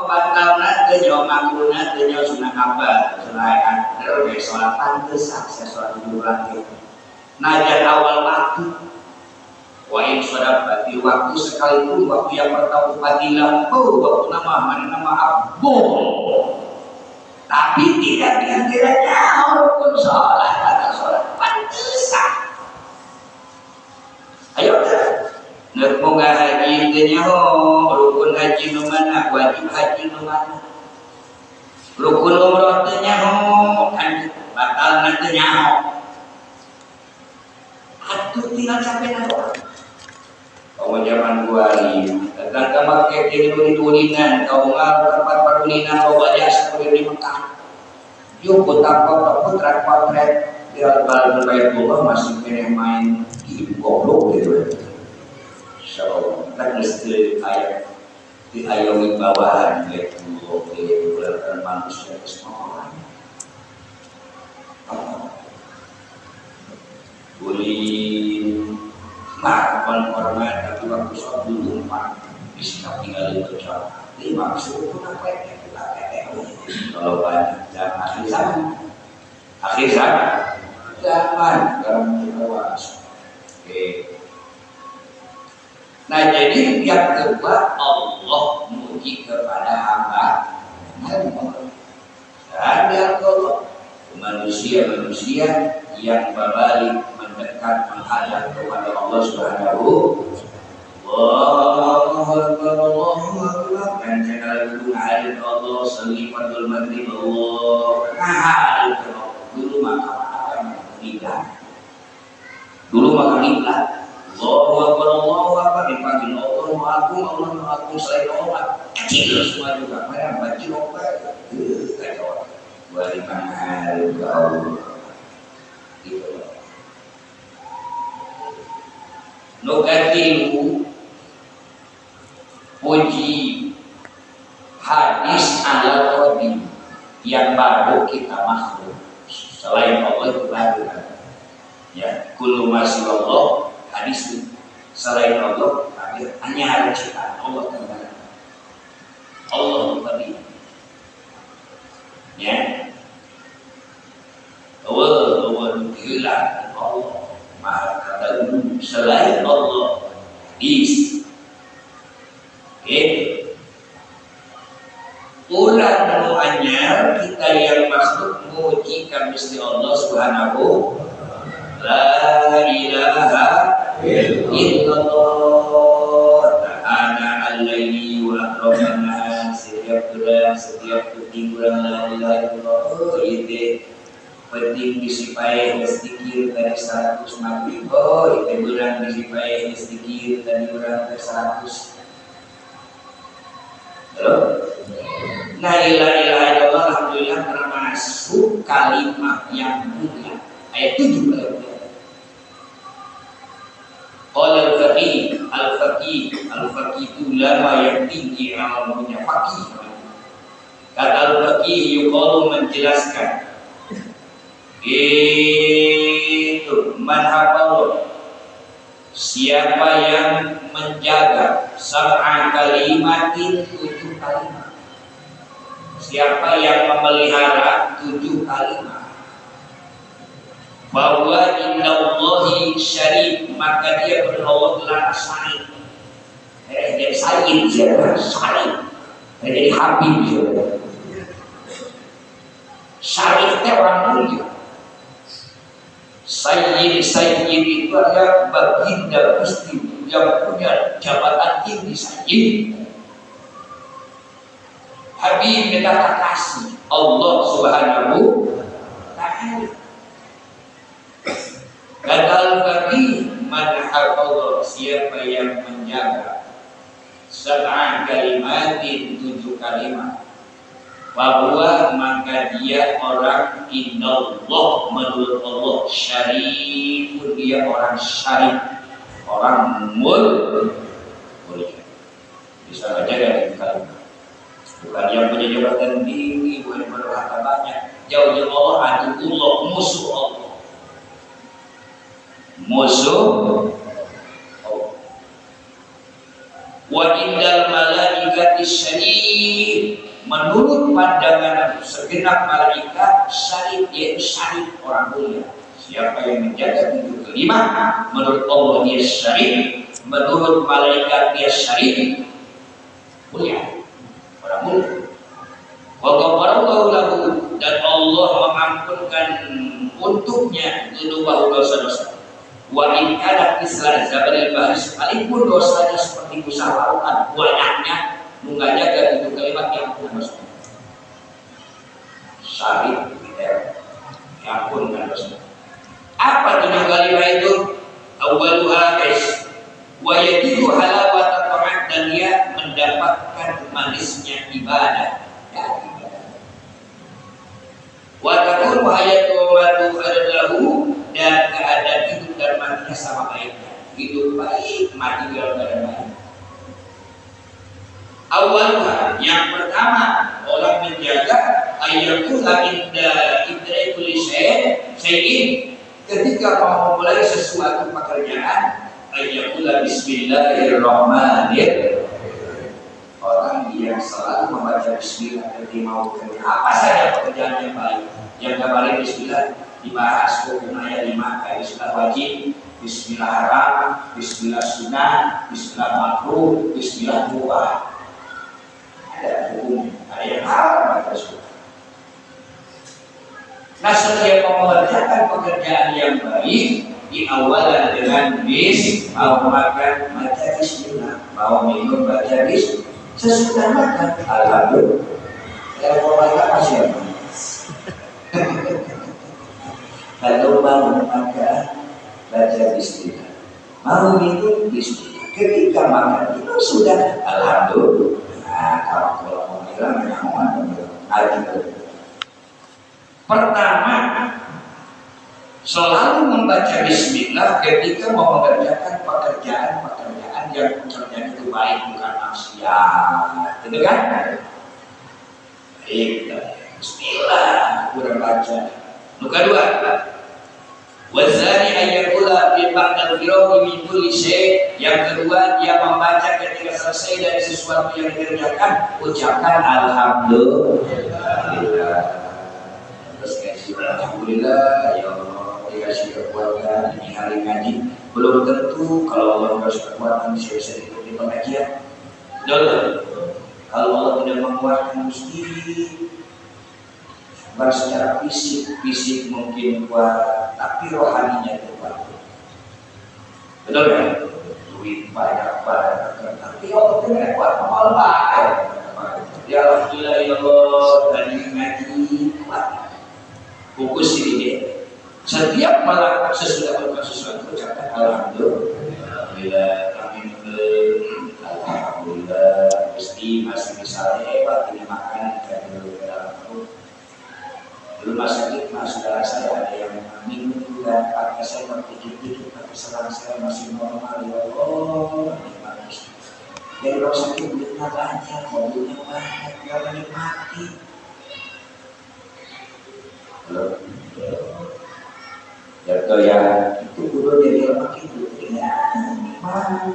batalna teu nyawa makruna teu nyawa sunah apa sunah terus sholat pantes saya sholat dulu lagi najan awal waktu wa in shodabati waktu sekalipun waktu yang pertama fadilah waktu nama abul tapi tidak dikira rukun sholat atau sholat pantesan ayo nek moga haji teu nyaho rukun haji nu mana wajib haji nu mana rukun umroh teu nyaho kan batal teu nyaho atuh tinggal sampai naon kau zaman kuari tentang kamake tululinan kau ngal tempat parulinan kau baca seperti di Mekah yuk putra potret di al-Balad Baitullah masih kene main game goblok gitu so tak mesti ayat di ayomi bawahan Baitullah di bulan manusia semua boleh makan hormat tapi waktu sholat dulu bisa tinggal di tempat ini maksud itu apa ya kalau banyak dan akhir zaman dalam berpuasa oke nah jadi yang kedua Allah muji kepada hamba dan Allah manusia yang berbalik mendekat menghadap kepada Allah Subhanahu Allahu Akbar dan jangan lupa Allah selimatul maghrib Allah dulu makan Allahu Akbar dipanggil Allah aku selain Allah kecil semua juga mereka baca Allah beriman ke Allah gitu nukatilu puji hadis ala qadim yang baru kita makhluk selain Allah itu baru ya kullu masyaallah hadis selain Allah hanya ada ciptaan Allah Ta'ala Allah tadi ya Allah hilang Allah maha kata selain Allah is ulang doanya kita yang makhluk mujikan mesti Allah Subhanahu la ilaha illallah ta'ala al-laili wa akraman setiap bulan setiap bulan la ilaha illallah itu penting disipai sedikit dari 100 maghrib itu bulan disipai sedikit dari bulan ke 100 la ilaha illallah alhamdulillah termasuk kalimat yang mulia ayat 7 al-faqih itu ulama yang tinggi ilmunya faqih kata al-faqih yuqalu menjelaskan itu manhafal siapa yang menjaga sab'a kalimatin 7 kalimat siapa yang memelihara 7 kalimat bahwa innallahi syarif maka dia berlawan telah syarif jadi sayyid siapa syarif jadi habib syarif itu orang mulia Sayyid itu adalah baginda Gusti yang punya jabatan tinggi Sayyid Habib kata kasih Allah Subhanahu Ta'ala Gadal bagi man hafadha siapa yang menjaga sab'a kalimatin 7 kalimat bahwa maka dia orang innallah menurut Allah syarifun dia orang syarif orang mulia bisa aja dari kalimat bukan yang punya jabatan tinggi bukan yang berharta banyak jauh-jauh Allah aduullah musuh Allah musuh Allah Wa indal malaikati syarif, menurut pandangan segenap malaikat syarif, yaitu syarif orang mulia. Siapa yang menjaga pintu kelima, menurut Allah dia syarif, menurut malaikat dia syarif, mulia, orang mulia. Wa ghafarallahu lahu, dan Allah mengampunkan untuknya dosa-dosa. Wa in kana kisra zabalil bahri, sekalipun dosanya seperti besar lautan banyaknya, mengajaga itu kalimat yang pun dosa. Syarif yang pun dosa. Apa 7 kalimat itu? Awwaluha guys, wa yajidu halawata ta'at, dan dia mendapatkan manisnya ibadah. Wa takunu hayatu wa tukhadalahu, dan keadaan hidup dan matinya sama baiknya. Hidup baik, mati dalam keadaan baik. Awalnya, yang pertama, orang menjaga ayatul inda kulli syai'in, ketika mau memulai sesuatu pekerjaan, ayatul bismillahirrahmanirrahim. Orang yang selalu membaca bismillah ketika mau bekerja apa saja pekerjaan yang baik, yang kemarin bismillah dibahas hukumnya 5, bismillah wajib, bismillah haram, bismillah sunnah, bismillah makruh, bismillah mubah. Ada hukum, ada yang haram, ada sunnah. Nah, setiap mengerjakan pekerjaan yang baik, diawali dengan mau makan baca bismillah, mau minum baca bismillah, sesudah makan alhamdulillah. Kalau makan masih apa? Kalau mau makan baca bismillah, mau minum bismillah, ketika makan itu sudah alhamdulillah. Nah, kalau mau bilang alhamdulillah. Pertama, selalu membaca bismillah ketika mau mengerjakan pekerjaan yang pekerjaan itu baik, bukan maksiat. Betul kan? Baik, bismillah udah baca. Yang kedua, wazani ayyakula bi ba'dal firawi min kulli syai'. Yang kedua, dia membaca ketika selesai dari sesuatu yang dikerjakan, ucapkan alhamdulillah. Alhamdulillah, ya Allah dikasih kekuatan ini hari ngaji. Belum tentu kalau Allah kasih kekuatan bisa ikuti pengajian. Betul. Kalau Allah tidak menguatkan mesti secara fisik mungkin kuat, tapi rohaninya kuat. Betul kan? Duit banyak, tapi Allah tidak kuat, malah banyak. Ya Alhamdulillah, ya Allah tadi ngaji kuat. Fokus ini, setiap malam sesudah melakukan sesuatu ucapkan alhamdulillah, alhamdulillah, mesti masih bisa hebat ini makan dulu masa sakit saudara saya ada yang minum juga, pakai saya berpikir-pikir, tapi sekarang saya masih normal, ya Allah, bagus. Jadi kalau sakit duitnya banyak, mobilnya banyak, gak menikmati. Jatuh ya, itu kudu jadi lemak itu ya, nikmat.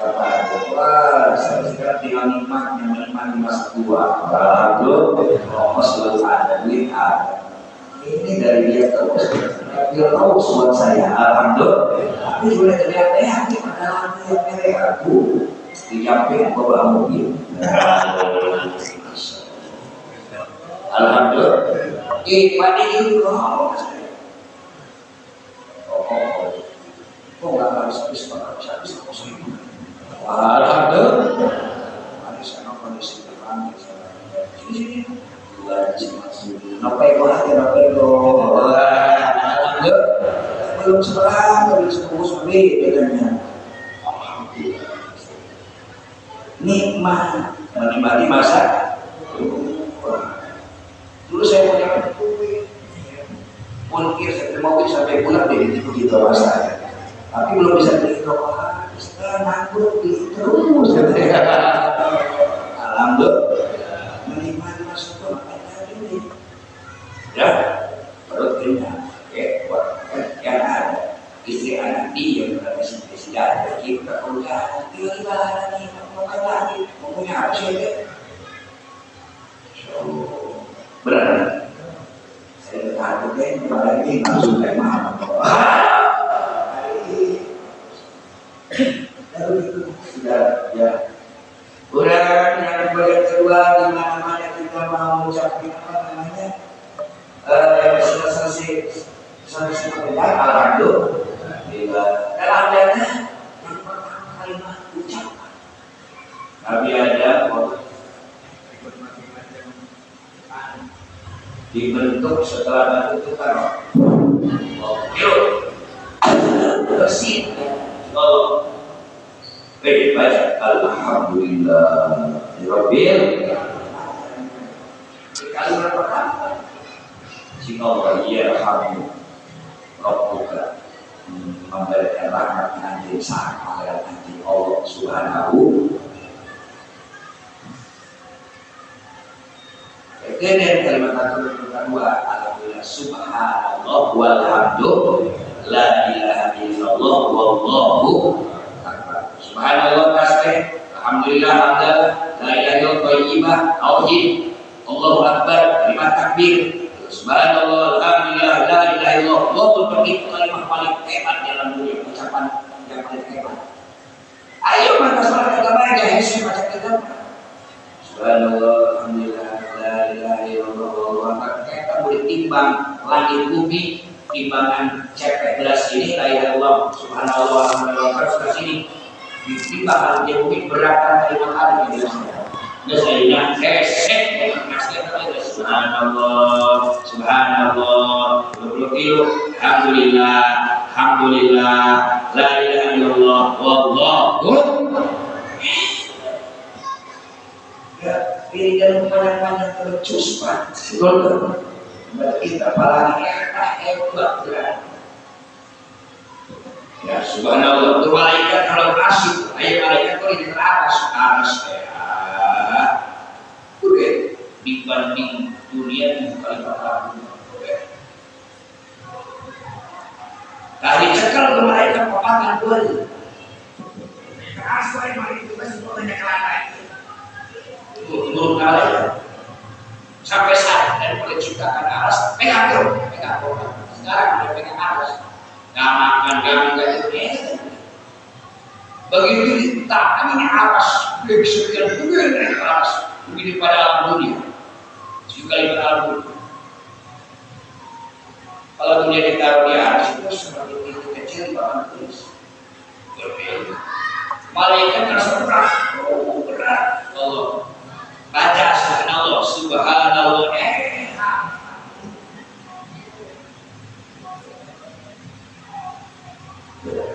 Wah, saya sekarang tinggal nikmat, yang menikmati masa tua. Alhamdulillah, selalu ada duit ada. Ini dari dia terus, dia tahu buat saya. Alhamdulillah, tapi boleh terlihat hati padahal dia merek aku dijamping bawa mobil. Alhamdulillah. Pada itu kok nggak habis alhamdulillah. Ada sana kondisi terang sini dua napai ko alhamdulillah. Belum seberang belum sebungkus lebih bedanya. Alhamdulillah. Nikmat menikmati masa. Dulu saya punya mungkin mobil sampai pulang dari begitu masa, tapi belum bisa beli rokok. Sekarang aku beli terus. Alhamdulillah, menikmati masa tua ini. Ya, perut kenyang. Buat yang ada istri anak dia berada di sini, kita punya sih. Benar. Saya takut deh, kemarin ini langsung kayak mana? Lalu itu sudah ya. Udah yang kedua di mana-mana kita mau ucapin apa namanya? Selesai mendengar alhamdulillah. Dalam dana yang pertama kalimat ucapan. Nabi ada dibentuk setelah itu kan yuk bersih baca alhamdulillah rabbil kalimat pertama jika Allah yarhamu rabbuka memberikan rahmat nanti saat akhirat nanti Allah subhanahu. Kemudian kalimat kedua alhamdulillah subhanallah walhamdulillah la ilaha illallah wallahu akbar. Subhanallah tasbih, alhamdulillah hamdan, la ilaha illallah thayyibah, tauhid, Allahu akbar, kalimat takbir. Subhanallah alhamdulillah la ilaha illallah wallahu akbar. Kalimat paling hebat dalam dunia, ucapan yang paling hebat. Ayo maka salat kita baca Yesus baca kita. Subhanallah alhamdulillah la ilaha illallah wallahu akbar. Kita boleh timbang langit bumi, timbangan cepet gelas ini la ilaha illallah subhanallah alhamdulillah sudah sini ditimbang langit bumi berapa kali kali ini. Biasanya subhanallah subhanallah 20 kilo alhamdulillah alhamdulillah la ilaha illallah wallahu ya ini dan banyak tercus Pak betul kita paling hebat ya subhanallah itu malaikat kalau asik ayo malaikat kalau di atas ya udah dibanding dunia 7 kali lipat dari cekal ke malaikat papatan dua asal malaikat itu masih banyak kelana turun malaikat sampai saat dan menciptakan aras pegang sekarang udah pegang aras nggak makan begitu ditakkan ini aras sekian bulan dari aras begini pada alam dunia 7 kali pada alam dunia. Kalau dunia ditaruh di aras itu seperti pintu kecil di bawah tulis berbeda malaikat merasa berat Allah baca subhanallah subhanallah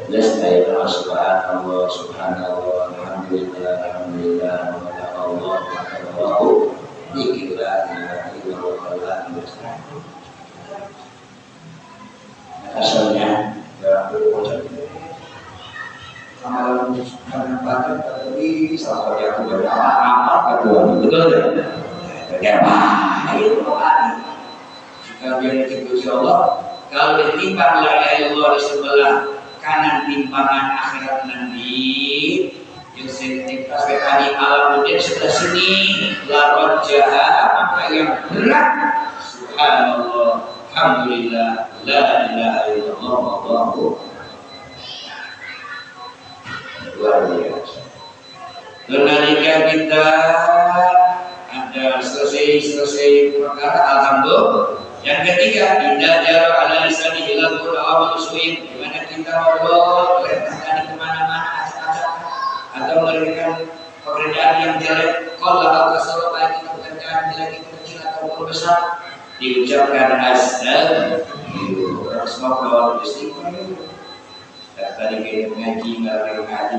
Lesnailah subhanallah subhanallah alhamdulillah alhamdulillah Allah Allahu dikira asalnya dalam ucapan amalan badan tadi salah satu yang beramal kedua betul tidak? Bagaimana itu jika dia dipuji Allah kalau ditimbang la ilaha illallah di sebelah kanan timbangan akhirat nanti yang sentipas tadi alam dunia sebelah sini la rajah maka yang berat subhanallah alhamdulillah la ilaha illallah wallahu luar biasa. Ketika kita ada selesai perkara alhamdulillah. Yang ketiga tidak jauh ala lisan hilal awal suin di mana kita ngobrol bertanya kemana-mana acak-acak atau memberikan pekerjaan yang jelek kalau atau selalu baik itu pekerjaan jelek itu kecil atau besar diucapkan astagfirullah semoga istighfar. Tadi kita ngaji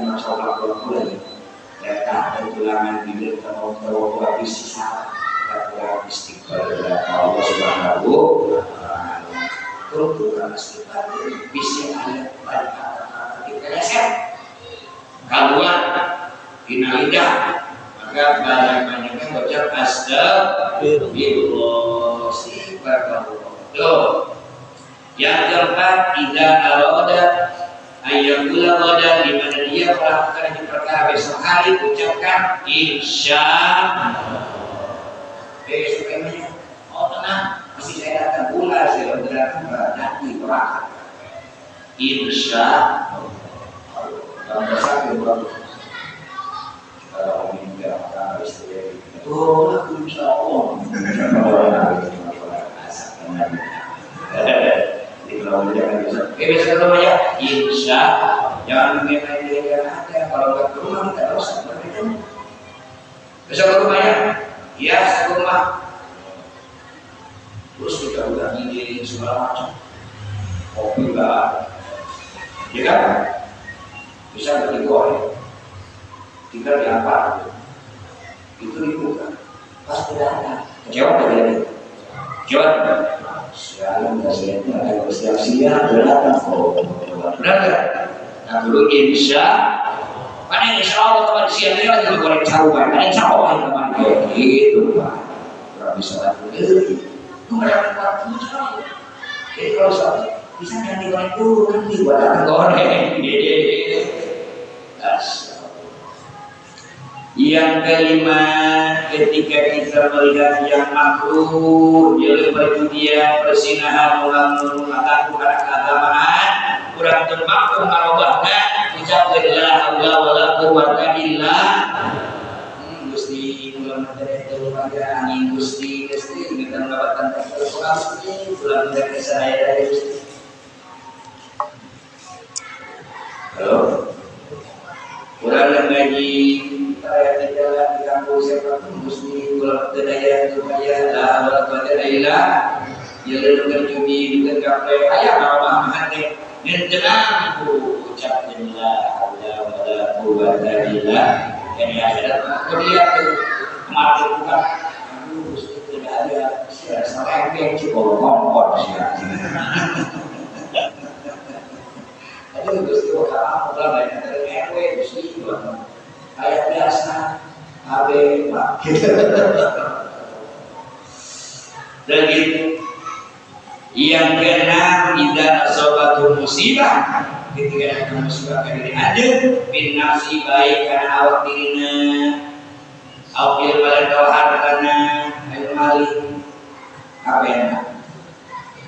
masalah pulang ya tak ada tulangan bibir kalau habis sisa tak istighfar Allah subhanahu wa ta'ala terus istighfar bisa ada banyak kata-kata kita leset keluar lidah maka banyak-banyaknya baca astagfirullah istighfar yang keempat tidak ada ayat gula goda di mana dia melakukan ini perkara besok hari ucapkan insya besok emangnya oh tenang masih saya datang pula saya datang nanti berangkat insya Allah sakit baru kalau minta perkara istri oh aku insya Allah besok ketemu ya insya jangan mengenai dia aja kalau nggak ke rumah kita harus berhenti besok ke rumah ya ke rumah terus kita udah ide segala macam kopi enggak ya kan bisa nggak digoreng tinggal diangkat itu dibuka pas tidak kecewa tidak kecewa siang dan siangnya ada siang berdatang benar nggak? Nah dulu insya mana insya Allah teman siangnya lagi digoreng cawan mana insya Allah teman gitu pak tidak bisa lagi itu mereka waktu jadi kalau soal bisa jangan digoreng dulu nanti buat akan goreng yang kelima ketika kita melihat yang makruh jadi perjudian persinahan mengambil mataku karena keagamaan kurang termakruh marobahnya ucapkan la haula wala quwwata illa Gusti bulan itu pada angin Gusti dengan babatan terpaksa bulan dari saya dari Gusti halo kurang ngaji saya di jalan di kampung siapa pun Gusti bulan daya supaya la haula wala quwwata illa billah terjudi dengan kafe ayat nama hati dan tenang ucapkan la haula wala quwwata illa yang ada kemudian mati bukan aduh Gusti tidak ada sampai yang cukup kompor aduh Gusti kalau udah banyak dari RW Gusti ayat biasa AB Pak dan gitu yang keenam idza asabatu musibah ketika ada musibah ke diri anda bin nafsi baik karena awak dirina awil baladau hartana ayo mali apa yang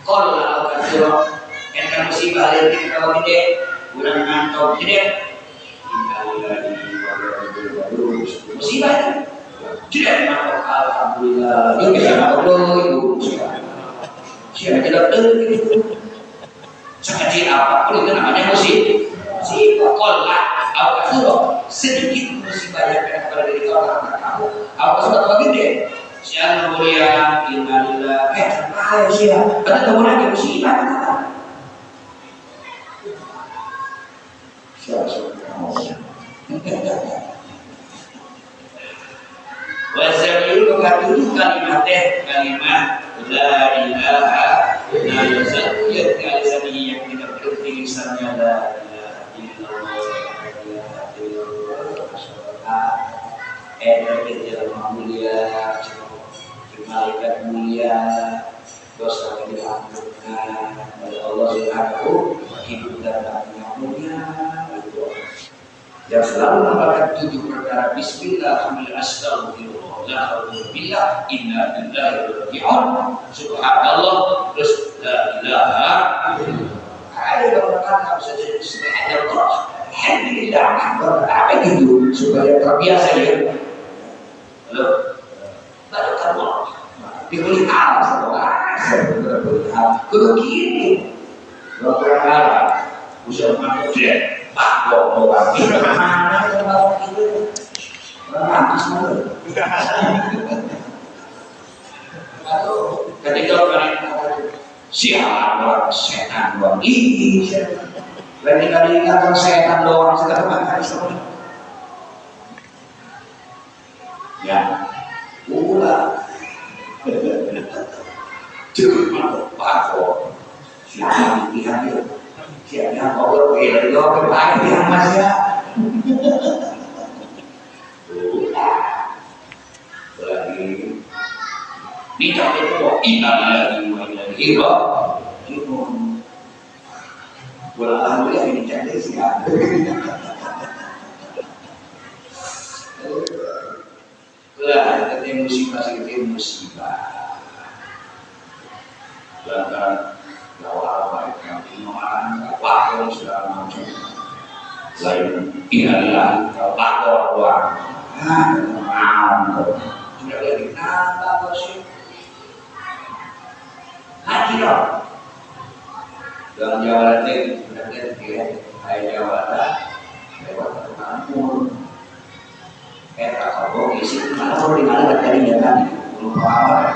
kalau awak kasiro enta musibah dari kalau gede kurang ngantok gede musibah tidak ngantok alhamdulillah dia bisa ngantok dulu siapa tidak gitu sekecil apapun itu namanya musibah kolak aku kasih sedikit musibah yang kena pada diri kamu aku kasih tahu gede siapa mulia innalillah ayo siapa ada kamu lagi musibah wasabiul katuju kalimat la ilaha illallah ya kalimat yang tidak berhenti lisannya la ilaha illallah dalam mulia malaikat mulia dosa yang diampunkan oleh Allah Subhanahu hidup dan matinya mulia yang selalu mengamalkan 7 perkara bismillah alhamdulillah astagfirullah la haula billah inna lillahi wa inna ilaihi raji'un subhanallah terus la ilaha illallah ada beberapa bisa jadi subhanallah alhamdulillah apa gitu supaya terbiasa ya halo barakallah diberi kudu gini berapa usia mati dia pak mau lagi mana kalau itu romantis banget atau ketika orang siapa setan doang ih ketika dikatakan setan doang segala macam ya ulah cukup pak siapa pilihan itu siapa kalau dari lo kebaik yang masih lagi nikah itu inalagi hiba itu alhamdulillah ini cantik sih Lah, ketemu musibah. Dan lawar kami memakan apa yang sudah macam lain inilah bakor luar. Sudah lagi nambah bosnya. Haji dong. Dalam Jawa itu sudah ada Jawa lewat kampung. Kalau isi kalau di mana tadi ya kan belum apa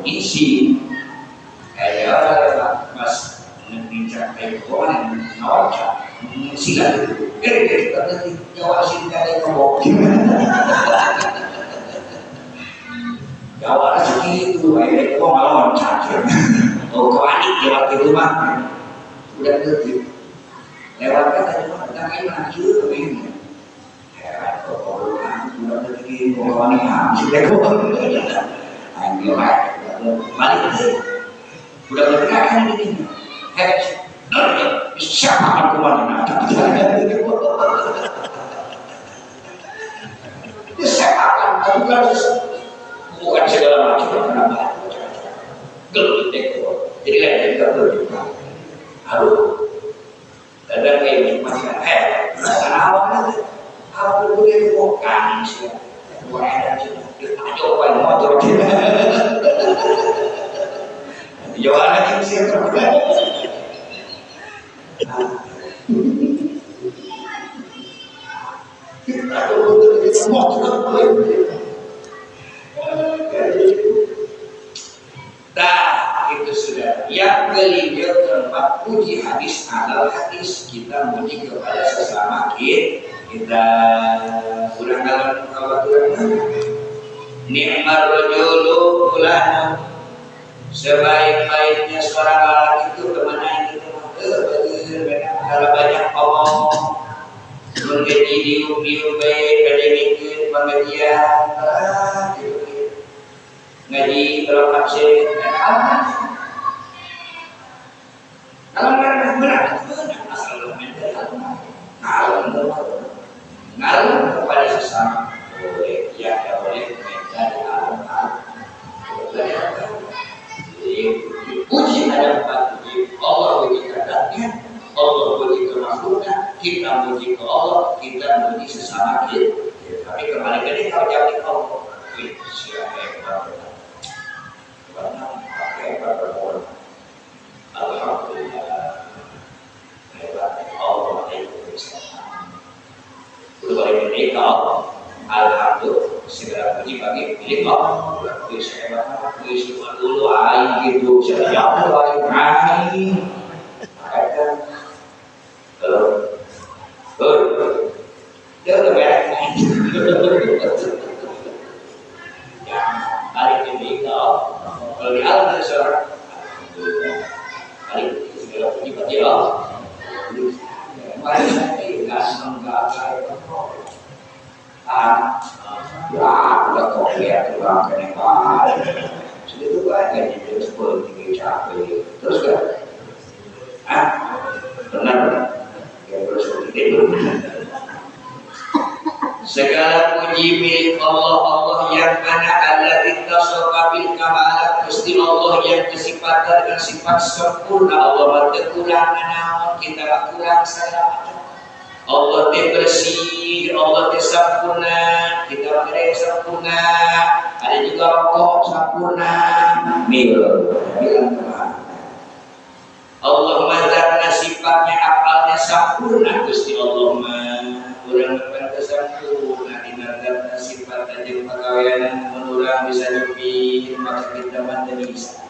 isi kayak mas bincang kayak orang ngawak silat kita nanti Jawa sini kayak ngomong Jawa segitu kayak kok malah cacat oh kewanik Jawa di rumah udah ngerti lewat kata cuma kita kayak maju ini udah begini mau wanita sudah balik udah bergerak ini siapa aku wanita siapa aku bukan segala macam kenapa gelut jadi lihat kita berjumpa aduh kadang kayak macam awalnya aku boleh bukan sih, bukan ada coba motor kita, jualan sih terbuka. Kita boleh motor boleh. Dah itu sudah. Yang kelima keempat puji hadis adalah hadis kita muji kepada sesama kita kurang kalau nikmat rajulu fulan sebaik-baiknya seorang lelaki itu kemana itu kalau banyak ngomong menggaji dium baik ada mikir pengajian ngaji berapa sih kalau berat asal ngaruh kepada sesama boleh ya boleh mereka di alam jadi puji ada empat puji Allah puji kehendaknya Allah puji kemakhluknya kita puji ke Allah kita puji sesama kita tapi kembali ke dia kalau jadi Allah siapa yang berbuat alhamdulillah hebat Allah itu bisa boleh mereka alhamdulillah segala puji bagi milik Allah saya banget semua dulu aing gitu saya jauh aing ada dia udah beres ya balik ke mereka kalau di alam ada seorang alhamdulillah balik segala puji bagi Allah nggak kayak udah kok lihat orang kenapa sudah itu aja jadi seperti capek terus kan benar ya terus itu segala puji milik Allah yang mana Allah ittasafa bil kamalat Gusti Allah yang kesifatan dengan sifat sempurna Allah berkekurangan namun kita kurang salah Allah te bersih, Allah te sempurna, kita mengenai sempurna. Ada juga rokok sempurna, bilang kemana? Allah mazatna sifatnya apalnya sempurna Gusti Allah kurang berpanta sempurna dinazatna sifat dan pegawaian menurang bisa nyupir maka kita mata bisa.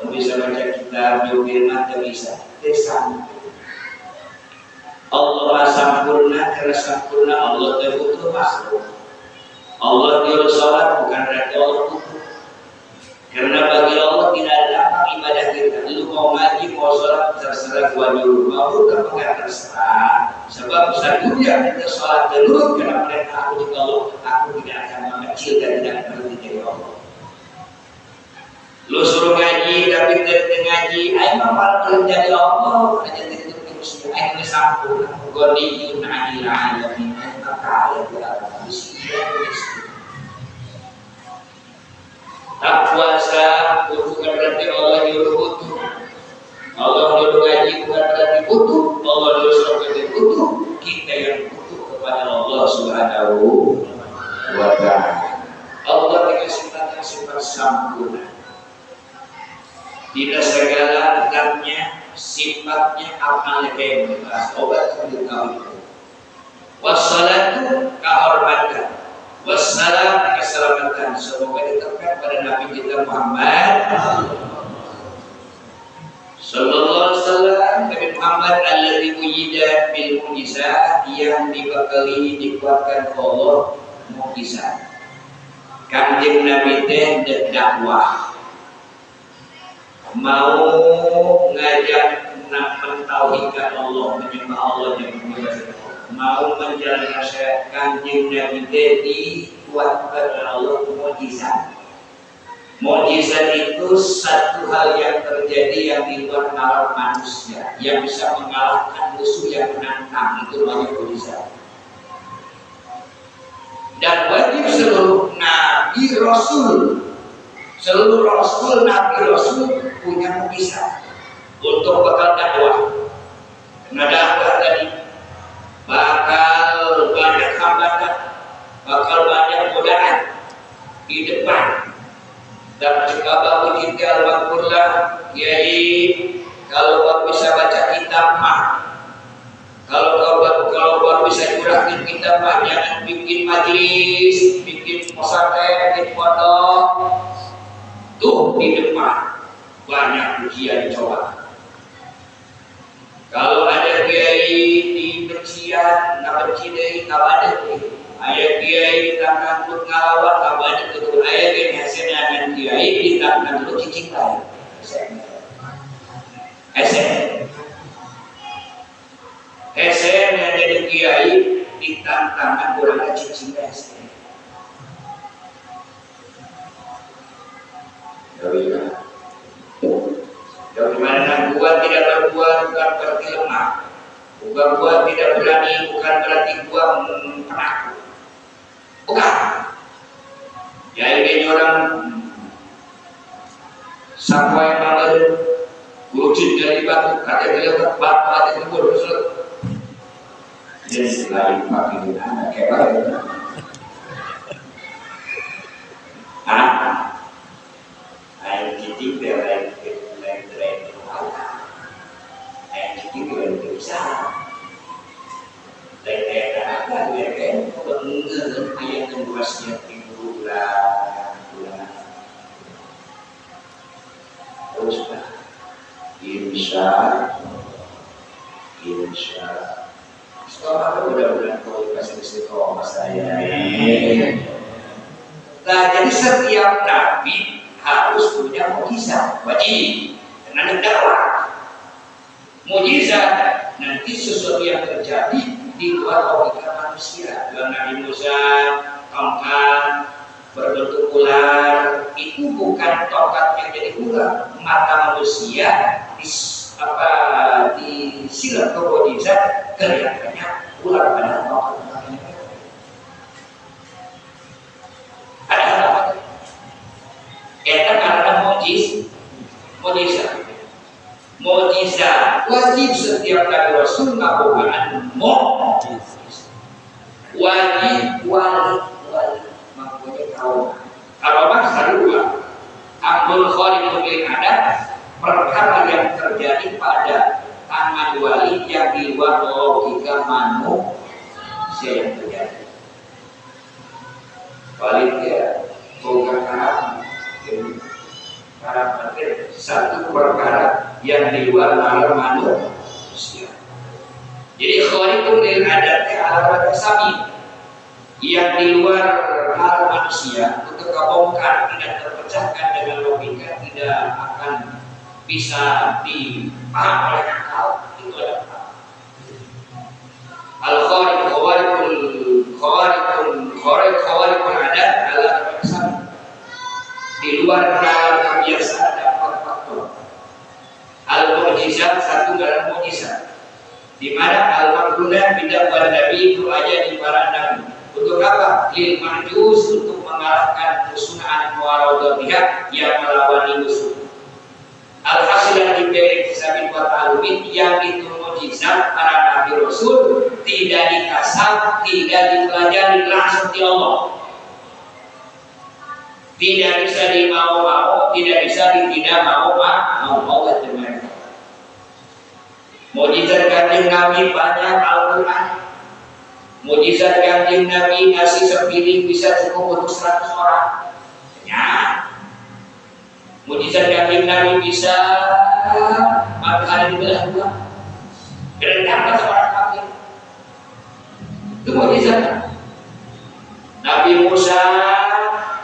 Bisa baca kitab nyupir mata bisa. Tesan. Allah sempurna karena sempurna Allah terbutuh makhluk. Allah nyuruh sholat bukan berarti Allah butuh. Karena bagi Allah tidak ada apa ibadah kita. Lu mau ngaji, mau sholat terserah gua nyuruh. Mau bukan bukan terserah. Sebab satunya kita sholat dulu karena perintah aku juga Allah. Aku tidak akan mengecil dan tidak berhenti dari Allah. Lu suruh ngaji tapi tidak ngaji, ayo malah dari Allah hanya tidak. Ayat sempurna, Ghaniyun 'anil 'alamin, maka ayat berarti puasa bukan berarti Allah nyuruh butuh. Allah nyuruh ngaji bukan berarti butuh. Allah nyuruh sholat butuh. Kita yang butuh kepada Allah Subhanahu wa ta'ala. Allah dengan sifat sempurna. Tidak segala zatnya, sifatnya, amalnya yang dibahas. Obat kebudayaan. Wassalatu kehormatan, wassalam keselamatan. Semoga diterapkan pada Nabi kita Muhammad Sallallahu Alaihi Wasallam. Nabi Muhammad alladzi wujida bil mukjizat, yang dibekali dikuatkan Allah mukjizat. Kanjeng Nabi teh dakwah, mau ngajak mentauhidkan Allah, menyembah Allah yang benar, mau menjalankan syariat. Kanjeng Nabi teh dikuatkan oleh Allah mukjizat. Mukjizat itu satu hal yang terjadi yang di luar nalar manusia, yang bisa mengalahkan musuh yang menantang. Itu namanya mukjizat. Dan wajib seluruh nabi rasul, seluruh rasul nabi rasul punya mukjizat untuk bekal dakwah. Karena dakwah tadi bakal banyak hambatan, bakal banyak godaan di depan. Dan jika bapak kita alhamdulillah kiai, kalau bapak bisa baca kitab mah, kalau bapak bisa curahkan kitab mah, jangan bikin majelis, bikin pesantren, bikin pondok. Tuh di depan banyak ujian coba. Kalau ada kiai di bencian, nggak benci deh, nggak ada deh. Ayah kiai ditangkan untuk ngalawan, nggak ada gitu. Ayah kiai hasilnya dengan kiai ditangkan untuk cicing lain. Esen yang jadi kiai ditantangkan kurangnya cicing esen. Dari mana gua tidak berbuat bukan berarti lemah. Gua tidak berani bukan berarti gua penakut. Bukan. Ya ini orang sampai malam wujud dari batu, kata dia batu hati itu berusut. Jadi selain pakai anak kebar. Air cincin berlain air cincin berlain besar. Lain apa dia kan pengen ayat luasnya bulan. Terus pak, insya. Setelah mudah-mudahan kau kasih istiqomah saya. Nah jadi setiap nabi harus punya mukjizat, wajib. Karena dakwah mukjizat nanti sesuatu yang terjadi di luar logika manusia. Dalam Nabi Musa tongkat berbentuk ular, itu bukan tongkat yang jadi ular. Mata manusia disilat ke mukjizat, kelihatannya ular pada tongkat. Ada apa? Kita karena mukjizat wajib setiap nabi rasul ngabogaan mukjizat. Wajib wali makanya kalau masa dua amrul khariqul adat, perkara yang terjadi pada tangan wali yang di luar logika manusia yang terjadi. Wali dia bukan karena satu perkara yang di luar nalar manusia. Jadi khariqul adatnya ala sami, yang di luar nalar manusia untuk kebongkar, tidak terpecahkan dengan logika, tidak akan bisa dipaham oleh akal. Itu adalah khariqul adat ala sami, di luar nalar kebiasaan dan faktor. Al-mukjizat satu dalam mukjizat, di mana al-maqlulah tidak pada nabi itu aja di para nabi. Untuk apa? Lil majus, untuk mengalahkan musuhan muwaradatiha yang melawan musuh. Alhasil yang diberi kisah wa ta'alumin yang itu mujizat para nabi rasul tidak dikasab, tidak dipelajari langsung di Allah. Tidak bisa dimau-mau, tidak bisa tidak mau teman. Mujizat kanjeng Nabi banyak Al-Quran. Mujizat kanjeng Nabi nasi sepiring bisa cukup untuk 100 orang. Ya. Mujizat kanjeng Nabi bisa matahari dibelah dua. Gerendakkan seorang kafir. Itu mujizat. Nabi Musa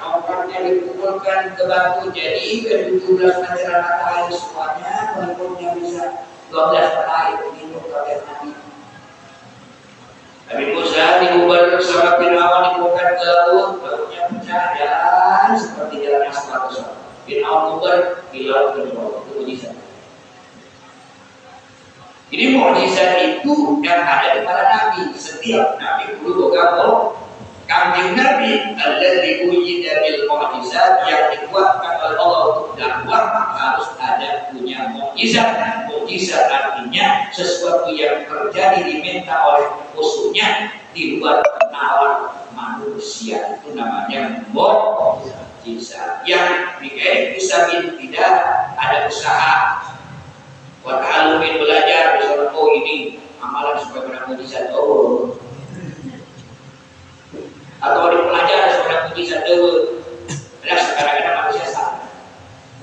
tongkatnya dipukulkan ke batu jadi ke 17 pancaran matahari semuanya meliputnya bisa 12 matahari minum oleh Nabi. Nabi Musa diubah bersama Fir'aun dibuka ke laut, lautnya pecah dan seperti jalan asfal besar. Fir'aun ubah di laut ke bawah, itu mujizat. Jadi mujizat itu yang ada di para nabi. Setiap nabi perlu boga kanjeng Nabi alladzi wujida bil mujizat yang dikuatkan oleh Allah untuk dakwah harus ada punya mujizat. Mujizat artinya sesuatu yang terjadi diminta oleh musuhnya di luar nalar manusia, itu namanya mujizat. Yang dikait bisa tidak ada usaha. Wa ta'alumin belajar misalnya, oh ini amalan supaya benar mujizat, oh atau dipelajari seorang mujizat dewa. Ada kadang-kadang manusia salah.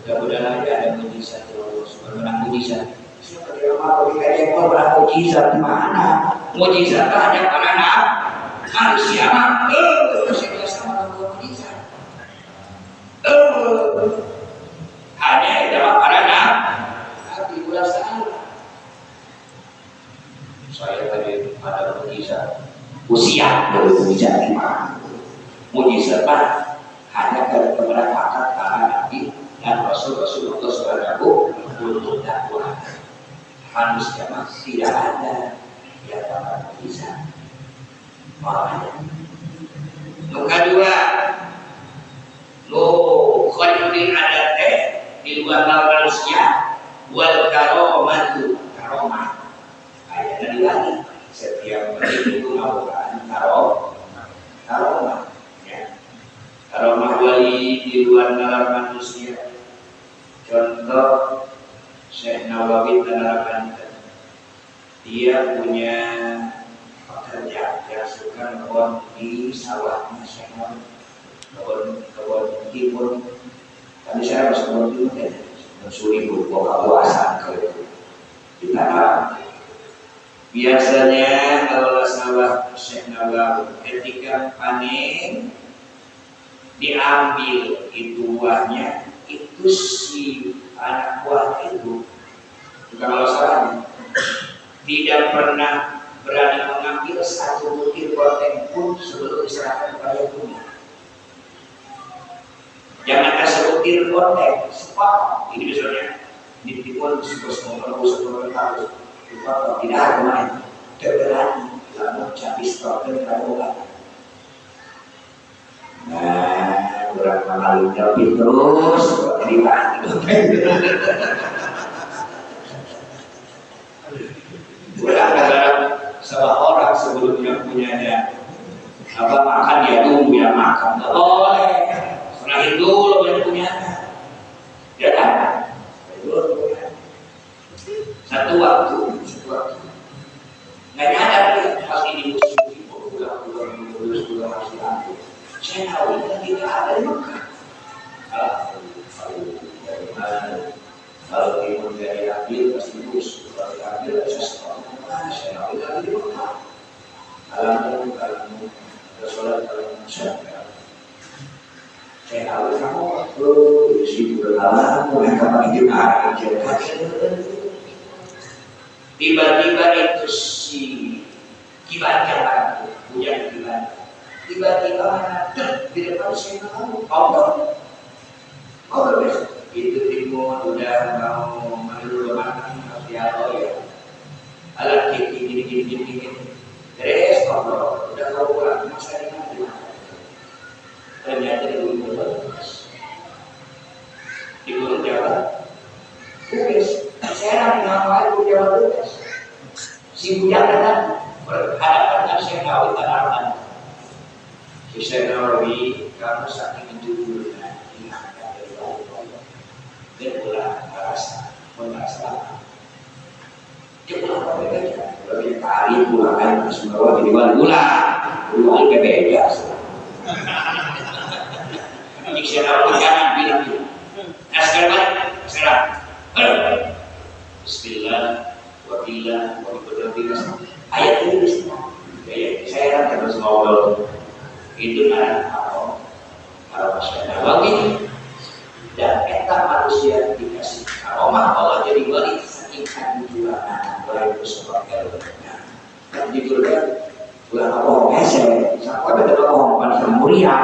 Mudah-mudahan ada mujizat Allah subhanahu mujizat. Siapa dia mau dikaji orang mujizat di mana? Mujizat hanya para manusia. Manusia sama dengan mujizat. Hanya dalam para nabi salah. Saya tadi ada mujizat. Usia dari mujizat di mana? Mujizat hanya kepada para nabi dan rasul-rasul Allah Subhanahu untuk dakwah. Manusia tidak ada yang dapat mujizat. Makanya. Yang kedua, lo khairul adate di luar manusia wal karomatu karomah. Ayatnya lagi. Setiap wali itu melakukan karomah, ya. Karomah wali di luar nalar manusia. Contoh Syekh Nawawi menerangkan, dia punya pekerja yang suka ngebon di sawahnya Syekh Nawawi, kebon timun. Tapi saya harus kebon timun ya, mencuri buka puasa ke di tanah. Biasanya kalau sawah Syekh Nawawi ketika panen diambil itu buahnya, itu si anak buah itu bukan kalau sawahnya tidak pernah berani mengambil satu butir konteng pun sebelum diserahkan kepada bumi. Jangan sebutir konteng, sepak ini misalnya di timun sepuluh tahun. Kalau tidak ada main, terberani lalu cabis token karuan. Nah, berapa kali tapi terus dibantu. Kadang-kadang salah orang sebelumnya punyanya apa makan dia tunggu ya makan, nggak boleh. Serahin dulu yang punyanya, ya kan? Satu waktu nggak nyadar dia pas ini musim pulang masih ambil. Saya tahu itu tidak ada di Mekah. Kalau timun dari ambil pasti bus, kalau diambil saya sekolah. Saya tahu itu ada di Mekah. Kalau sholat kalau masyarakat. Saya tahu kamu waktu di situ berlama, mereka pakai juga tiba-tiba itu si kibaja hujan kibaja tiba-tiba di depan saya ngobrol besok itu timun udah mau menurut makan masih ada ya alat gini terus ngobrol udah mau pulang saya ini ternyata di gunung Jawa tugas. Saya mengamalkan gunung Jawa tugas. Si bujang datang berhadapan dengan Syekh Nawawi Tanaman. Syekh Nawawi, kamu saking jujurnya ingatkan dari Allah. Dia pulang merasa. Dia pulang apa beda? Lebih kali pulang kan semua jadi pulang beda. Ini Syekh Nawawi jangan bilang. Sekarang. Bismillah. Wakilah, ayat ini Bismillah. Saya terus ngobrol. Itu kalau masyarakat begini dan kita manusia dikasih aroma Allah jadi wali saking kejujuran itu sebagai kan jujur kan bulan apa saya sampai betul orang mulia